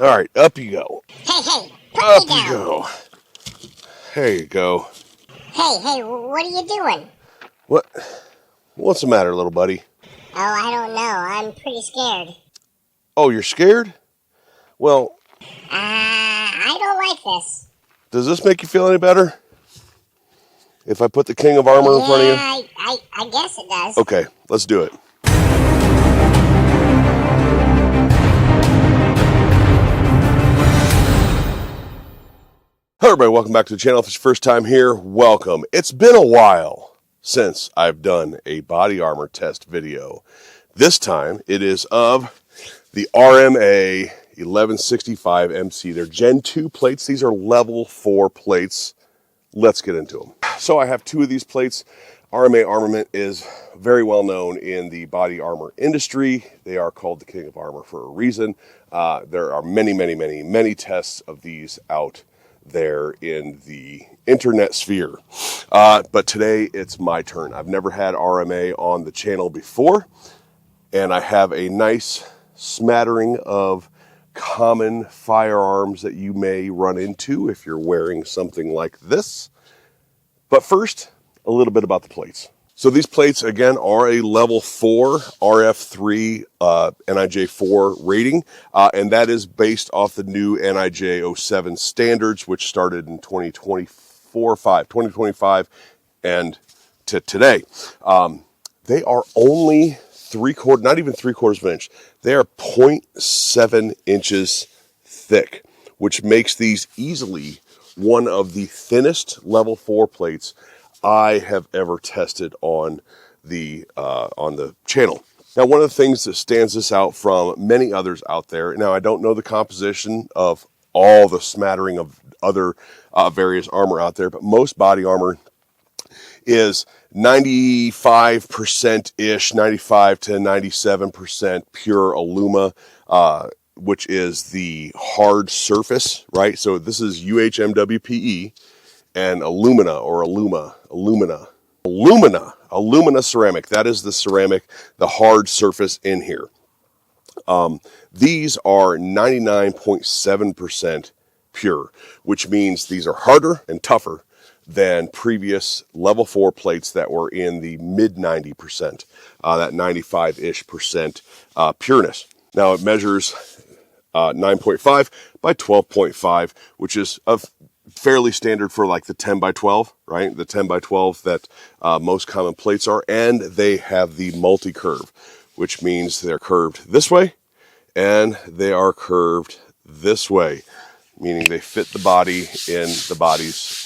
All right, up you go. Hey, put Up me down. you go. There you go. Hey, what are you doing? What's the matter, little buddy? Oh, I don't know. I'm pretty scared. Oh, you're scared? Well, I don't like this. does this make you feel any better? If I put the King of Armor in front of you? I guess it does. Okay, let's do it. Hello everybody, welcome back to the channel. If it's your first time here, welcome. It's been a while since I've done a body armor test video. This time it is of the RMA 1165 MC. They're Gen 2 plates. These are level 4 plates. Let's get into them. So I have two of these plates. RMA Armament is very well known in the body armor industry. They are called the King of Armor for a reason. There are many tests of these out there in the internet sphere. But today it's my turn. I've never had RMA on the channel before, and I have a nice smattering of common firearms that you may run into if you're wearing something like this. But first, a little bit about the plates. So these plates, again, are a level 4 RF3 NIJ 4 rating, and that is based off the new NIJ 07 standards, which started in 2025, and to today. They are only not even 3/4 of an inch. They are 0.7 inches thick, which makes these easily one of the thinnest level 4 plates I have ever tested on the channel. Now, one of the things that stands this out from many others out there, now I don't know the composition of all the smattering of other various armor out there, but most body armor is 95%-ish, 95 to 97% pure alumina, which is the hard surface, right? So this is UHMWPE and alumina ceramic. That is the ceramic, the hard surface in here. These are 99.7% pure, which means these are harder and tougher than previous level 4 plates that were in the mid 90%, that 95-ish percent pureness. Now it measures 9.5 by 12.5, which is fairly standard for like the 10 by 12, right? The 10 by 12 that most common plates are, and they have the multi-curve, which means they're curved this way and they are curved this way, meaning they fit the body in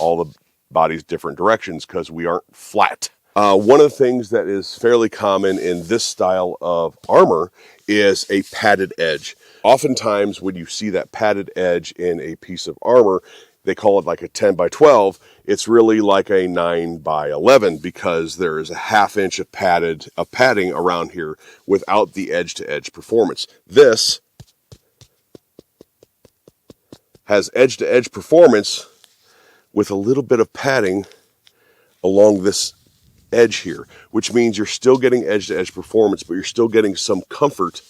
all the body's different directions because we aren't flat. One of the things that is fairly common in this style of armor is a padded edge. Oftentimes when you see that padded edge in a piece of armor, they call it like a 10 by 12. It's really like a 9 by 11 because there is a ½ inch of padding around here without the edge-to-edge performance. This has edge-to-edge performance with a little bit of padding along this edge here, which means you're still getting edge-to-edge performance, but you're still getting some comfort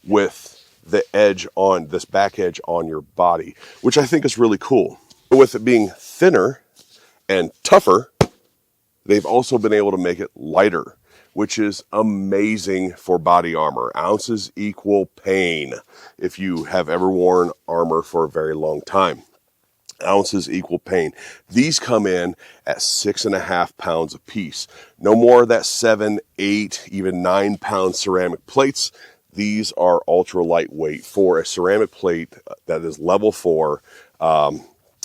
with the edge on this back edge on your body, which I think is really cool. With it being thinner and tougher, they've also been able to make it lighter, which is amazing for body armor. Ounces equal pain. If you have ever worn armor for a very long time, ounces equal pain. These come in at 6.5 pounds a piece. No more of that 7, 8, even 9 pound ceramic plates. These are ultra lightweight for a ceramic plate that is level 4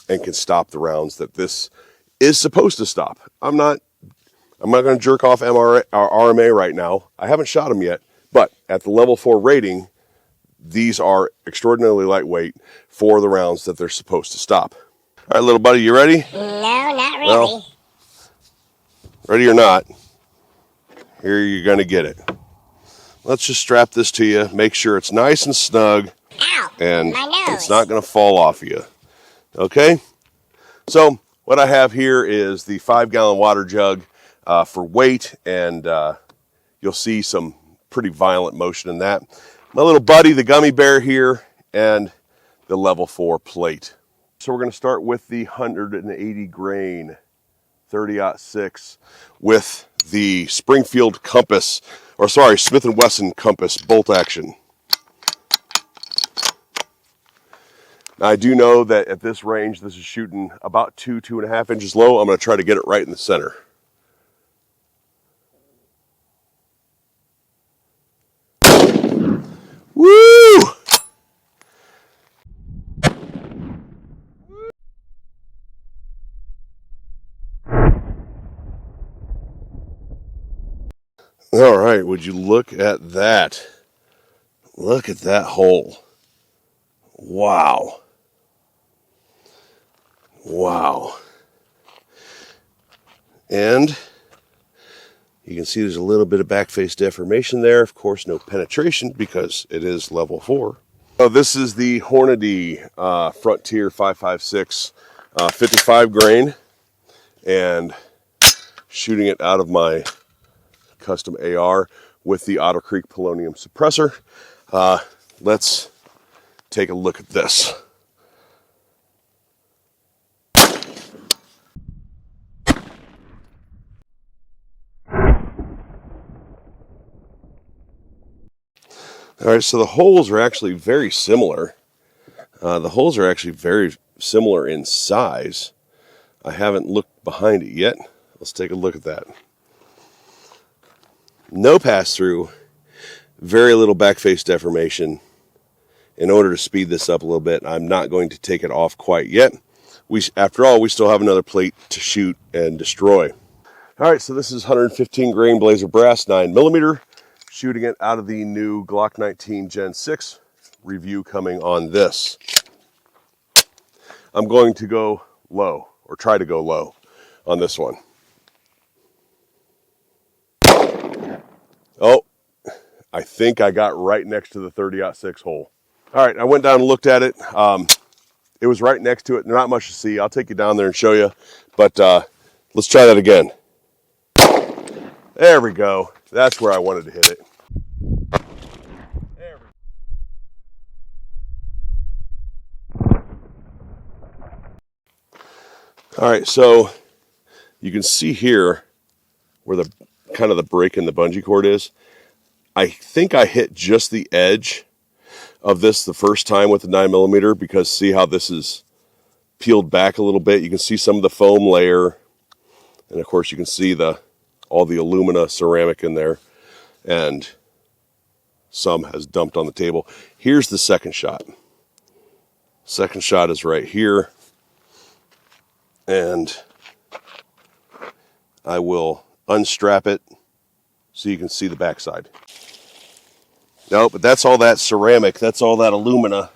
and can stop the rounds that this is supposed to stop. I'm not going to jerk off RMA right now. I haven't shot them yet, but at the level 4 rating, these are extraordinarily lightweight for the rounds that they're supposed to stop. All right, little buddy, you ready? No, not really. Well, ready or not, here you're going to get it. Let's just strap this to you. Make sure it's nice and snug. Ow, and my nose. It's not going to fall off of you. Okay? So what I have here is the 5-gallon water jug for weight, and you'll see some pretty violent motion in that. My little buddy, the gummy bear here, and the level 4 plate. So we're going to start with the 180 grain 30-06 with the Springfield compass, or sorry, Smith & Wesson compass bolt action. Now I do know that at this range, this is shooting about 2.5 inches low. I'm going to try to get it right in the center. Woo! All right, would you look at that? Look at that hole. Wow. Wow. And you can see there's a little bit of backface deformation there. Of course, no penetration because it is level 4. So this is the Hornady Frontier 5.56 55 grain, and shooting it out of my custom AR with the Otter Creek polonium suppressor. Let's take a look at this. All right, so the holes are actually very similar. The holes are actually very similar in size. I haven't looked behind it yet. Let's take a look at that. No pass-through, very little backface deformation. In order to speed this up a little bit, I'm not going to take it off quite yet. After all, we still have another plate to shoot and destroy. All right, so this is 115 grain Blazer brass 9mm. Shooting it out of the new Glock 19 Gen 6. Review coming on this. I'm going to go low, or try to go low on this one. Oh, I think I got right next to the 30-06 hole. All right, I went down and looked at it. It was right next to it. Not much to see. I'll take you down there and show you. But let's try that again. There we go. That's where I wanted to hit it. There we go. All right, so you can see here where the kind of the break in the bungee cord is. I think I hit just the edge of this the first time with the 9mm, because see how this is peeled back a little bit. You can see some of the foam layer, and of course you can see all the alumina ceramic in there, and some has dumped on the table. Here's the second shot. Second shot is right here, and I will unstrap it so you can see the backside. No, but that's all that ceramic, that's all that alumina,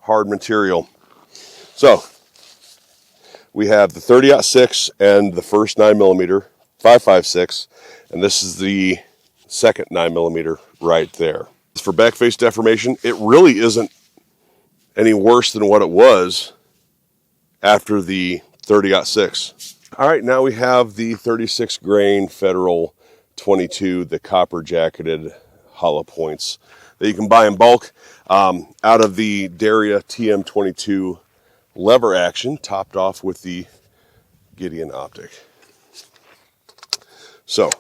hard material. So we have the 30-06 and the first 9mm 5.56, and this is the second 9mm right there. For backface deformation, it really isn't any worse than what it was after the 30-06. All right, now we have the 36 grain Federal 22, the copper jacketed hollow points that you can buy in bulk out of the Daria TM22 lever action, topped off with the Gideon optic. So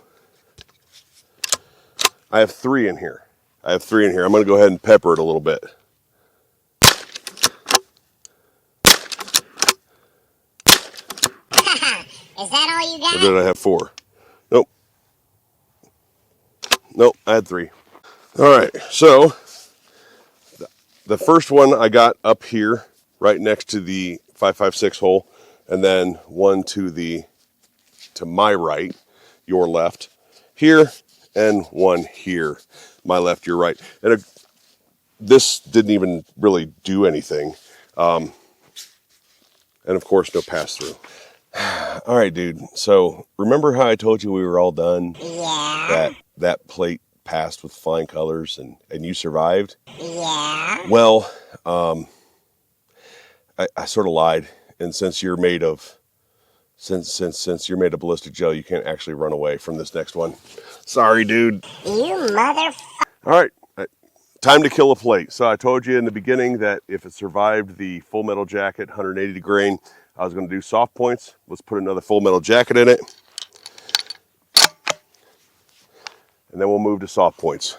I have 3 in here. I'm going to go ahead and pepper it a little bit. Is that all you got? Or did I have 4? Nope. Nope, I had 3. All right, so the first one I got up here, right next to the 5.56 hole, and then one to my right, your left, here, and one here, my left, your right. And this didn't even really do anything. And of course, no pass-through. All right, dude. So remember how I told you we were all done? Yeah. That plate passed with flying colors, and you survived? Yeah. Well, I sort of lied, and since you're made of ballistic gel, you can't actually run away from this next one. Sorry, dude. You motherfucker. All right, time to kill a plate. So I told you in the beginning that if it survived the full metal jacket, 180 grain, I was going to do soft points. Let's put another full metal jacket in it. And then we'll move to soft points.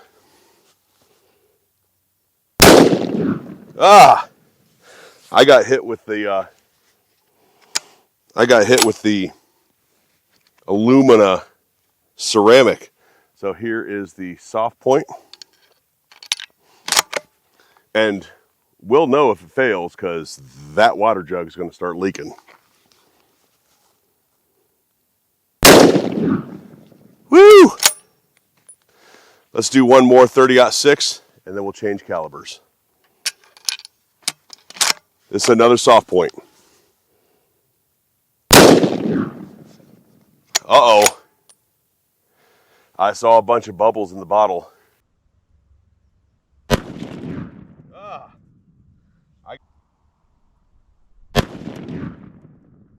Ah! I got hit with the alumina ceramic. So here is the soft point. And we'll know if it fails because that water jug is going to start leaking. Woo! Let's do one more 30-06 and then we'll change calibers. This is another soft point. Uh-oh. I saw a bunch of bubbles in the bottle.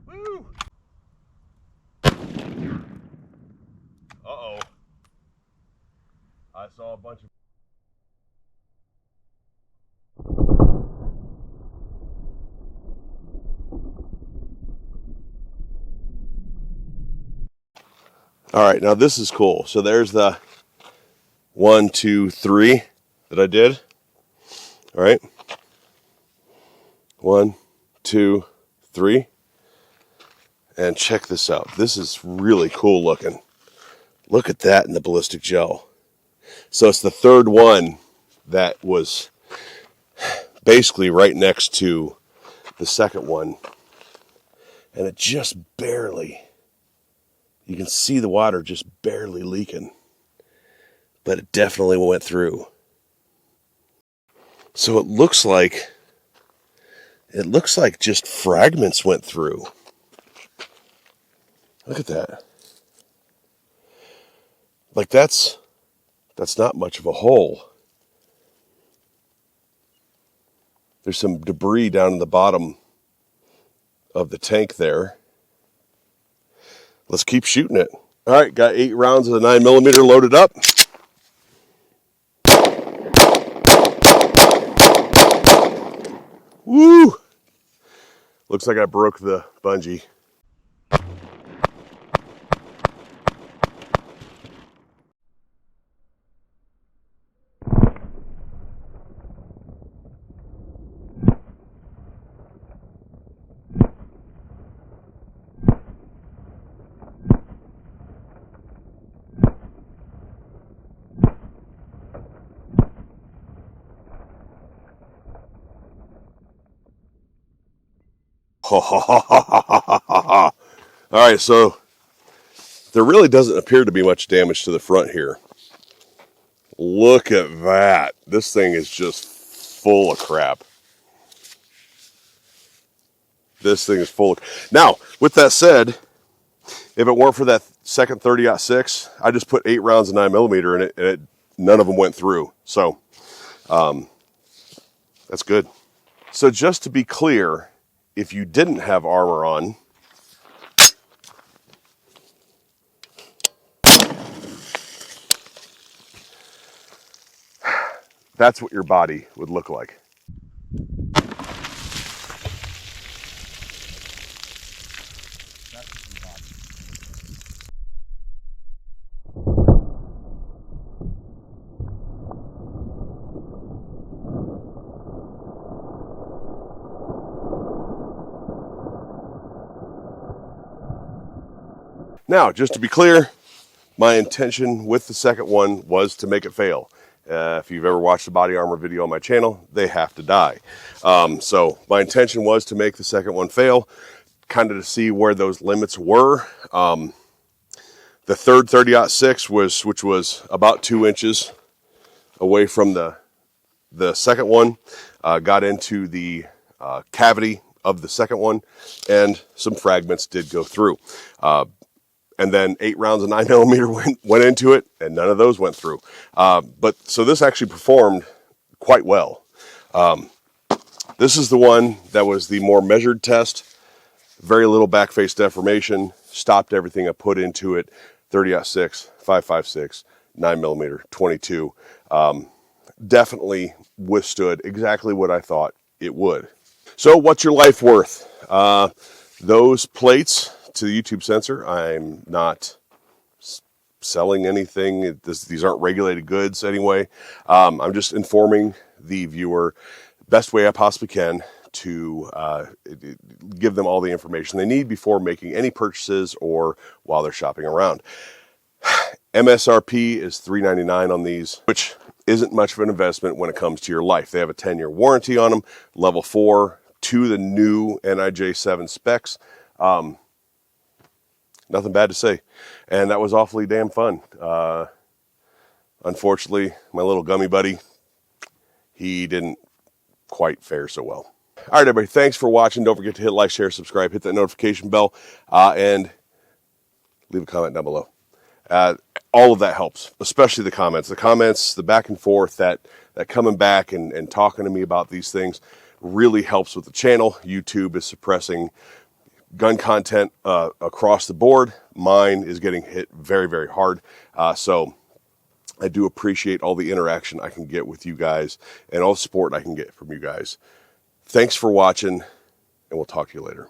Woo! Uh-oh. I saw a bunch of... All right, now this is cool. So there's the 1, 2, 3 that I did. All right. 1, 2, 3. And check this out. This is really cool looking. Look at that in the ballistic gel. So it's the third one that was basically right next to the second one. And it just barely, you can see the water just barely leaking. But it definitely went through. So it looks like just fragments went through. Look at that. Like that's not much of a hole. There's some debris down in the bottom of the tank there. Let's keep shooting it. All right, got 8 rounds of the 9mm loaded up. Woo! Looks like I broke the bungee. All right, so there really doesn't appear to be much damage to the front here. Look at that. This thing is just full of crap. This thing is full of... Now, with that said, if it weren't for that second 30-06, I just put 8 rounds of 9mm in it, and none of them went through. So, that's good. So just to be clear, if you didn't have armor on, that's what your body would look like. Now, just to be clear, my intention with the second one was to make it fail. If you've ever watched a body armor video on my channel, they have to die. So my intention was to make the second one fail, kind of to see where those limits were. The third 30-06 which was about 2 inches away from the second one, got into the cavity of the second one, and some fragments did go through. And then 8 rounds of 9mm went into it, and none of those went through. So this actually performed quite well. This is the one that was the more measured test. Very little back face deformation. Stopped everything I put into it. 30-06, 5.56, 9mm, 22. definitely withstood exactly what I thought it would. So what's your life worth? Those plates to the YouTube sensor, I'm not selling anything. These aren't regulated goods anyway. I'm just informing the viewer best way I possibly can to give them all the information they need before making any purchases or while they're shopping around. MSRP is $3.99 on these, which isn't much of an investment when it comes to your life. They have a 10-year warranty on them, level 4 to the new NIJ 7 specs. Nothing bad to say. And that was awfully damn fun. Unfortunately, my little gummy buddy, he didn't quite fare so well. All right, everybody, thanks for watching. Don't forget to hit like, share, subscribe, hit that notification bell, and leave a comment down below. All of that helps, especially the comments. The comments, the back and forth, that coming back and talking to me about these things really helps with the channel. YouTube is suppressing gun content across the board. Mine is getting hit very, very hard. So I do appreciate all the interaction I can get with you guys and all the support I can get from you guys. Thanks for watching, and we'll talk to you later.